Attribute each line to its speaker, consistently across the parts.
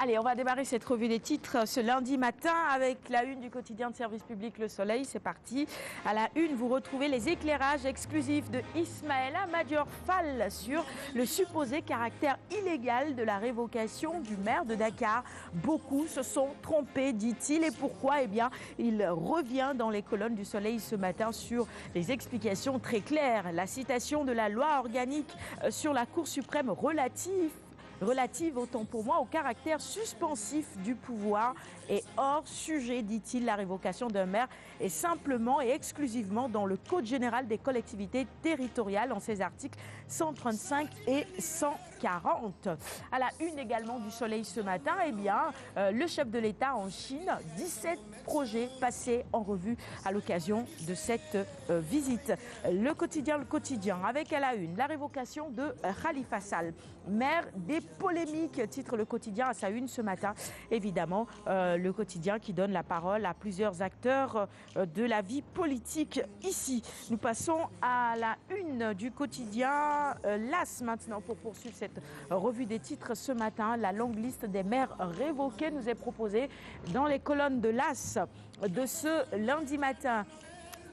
Speaker 1: Allez, on va démarrer cette revue des titres ce lundi matin avec la une du quotidien de service public Le Soleil. C'est parti. À la une, vous retrouvez les éclairages exclusifs de Ismaïla Madior Fall sur le supposé caractère illégal de la révocation du maire de Dakar. Beaucoup se sont trompés, dit-il. Et pourquoi? Eh bien, il revient dans les colonnes du Soleil ce matin sur les explications très claires. La citation de la loi organique sur la Cour suprême relative, autant pour moi, au caractère suspensif du pouvoir et hors sujet, dit-il. La révocation d'un maire est simplement et exclusivement dans le Code général des collectivités territoriales en ses articles 135 et 140. À la une également du Soleil ce matin, eh bien, le chef de l'État en Chine, 17 projets passés en revue à l'occasion de cette visite. Le quotidien, avec à la une la révocation de Khalifa Sall, maire des polémiques, titre le quotidien à sa une ce matin. Évidemment, le quotidien qui donne la parole à plusieurs acteurs de la vie politique ici. Nous passons à la une du quotidien LAS maintenant pour poursuivre cette revue des titres ce matin. La longue liste des maires révoqués nous est proposée dans les colonnes de LAS de ce lundi matin.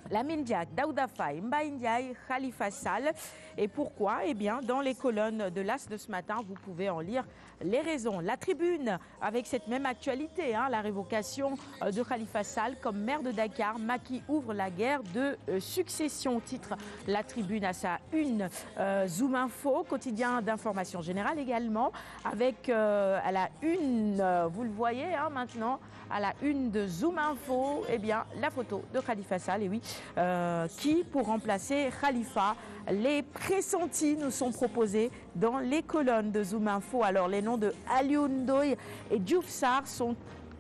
Speaker 1: Lamine Diack, Daouda Faye, Mbaye Ndiaye, Khalifa Sall. Et pourquoi? Eh bien, dans les colonnes de l'As de ce matin, vous pouvez en lire les raisons. La Tribune, avec cette même actualité, la révocation de Khalifa Sall comme maire de Dakar. Macky ouvre la guerre de succession, titre La Tribune à sa une. Zoom Info, quotidien d'information générale également, avec à la une, vous le voyez maintenant, à la une de Zoom Info, eh bien, la photo de Khalifa Sall, et oui, qui pour remplacer Khalifa. Les pressentis nous sont proposés dans les colonnes de Zoom Info. Alors les noms de Alioune Ndoye et Diouf Sarr sont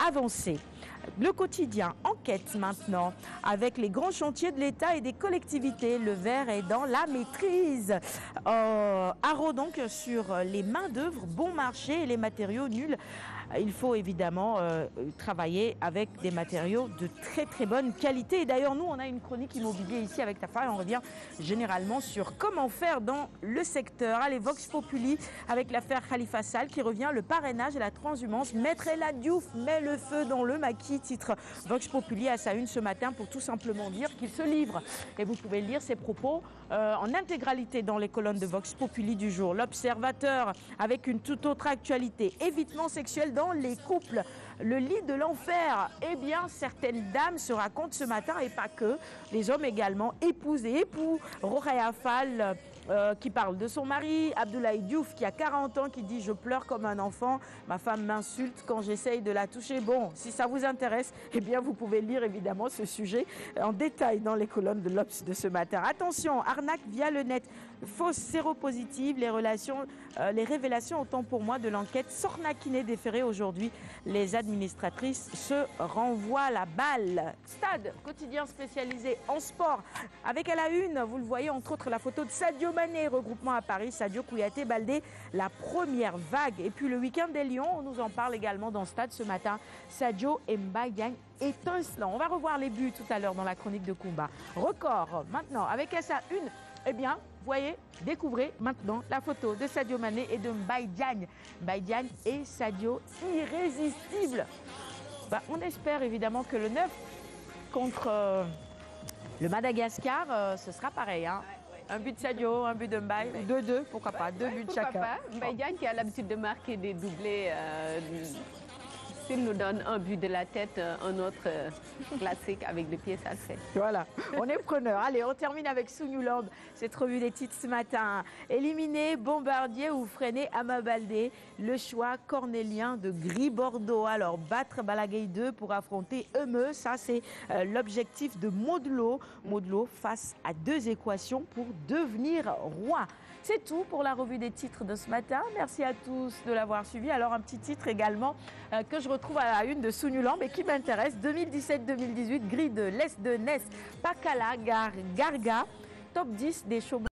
Speaker 1: avancés. Le quotidien enquête maintenant avec les grands chantiers de l'État et des collectivités. Le verre est dans la maîtrise. Haro donc sur les mains d'œuvre bon marché et les matériaux nuls. Il faut évidemment travailler avec des matériaux de très très bonne qualité. Et d'ailleurs, nous, on a une chronique immobilier ici avec Tafa et on revient généralement sur comment faire dans le secteur. Allez, Vox Populi avec l'affaire Khalifa Sall qui revient, le parrainage et la transhumance. Maître El Hadji Diouf met le feu dans le maquis, titre Vox Populi à sa une ce matin pour tout simplement dire qu'il se livre. Et vous pouvez lire ses propos en intégralité dans les colonnes de Vox Populi du jour. L'Observateur avec une toute autre actualité. Évitement sexuel dans les couples, le lit de l'enfer. Eh bien, certaines dames se racontent ce matin, et pas que, les hommes également, épouses et époux. Rokhaya Fall qui parle de son mari, Abdoulaye Diouf qui a 40 ans, qui dit « Je pleure comme un enfant, ma femme m'insulte quand j'essaye de la toucher ». Bon, si ça vous intéresse, eh bien vous pouvez lire évidemment ce sujet en détail dans les colonnes de l'Obs de ce matin. Attention, arnaque via le net, fausse séropositive, les révélations autant pour moi de l'enquête Sornakiné déférée aujourd'hui. Les administratrices se renvoient la balle. Stade, quotidien spécialisé en sport, avec à la une, vous le voyez entre autres la photo de Sadio Mané, regroupement à Paris, Sadio Kouyaté Baldé, la première vague. Et puis le week-end des Lions, on nous en parle également dans Stade ce matin. Sadio et Mbaye Diagne étincelant. On va revoir les buts tout à l'heure dans la chronique de Kumba. Record maintenant avec à sa une. Eh bien, voyez, découvrez maintenant la photo de Sadio Mané et de Mbaye Diagne. Mbaye Diagne et Sadio irrésistibles. On espère évidemment que le 9 contre le Madagascar, ce sera pareil. Un but de Sadio, un but de Mbaye, 2-2, pourquoi pas, deux buts chacun.
Speaker 2: Mbaye Diagne qui a l'habitude de marquer des doublés. S'il nous donne un but de la tête, un autre classique avec des pieds, ça le fait.
Speaker 1: Voilà, on est preneur. Allez, on termine avec Sougnoulombe, cette revue des titres ce matin. Éliminer Bombardier ou freiner Ama Baldé, le choix cornélien de Gris-Bordeaux. Alors, battre Balaguer 2 pour affronter Eumeu, ça c'est l'objectif de Modulo. Modulo face à deux équations pour devenir roi. C'est tout pour la revue des titres de ce matin. Merci à tous de l'avoir suivi. Alors, un petit titre également que je retrouve à la une de Sougnoulombe et qui m'intéresse. 2017-2018, grille de l'Est de Ness, Pakala, Garga, top 10 des chômeurs.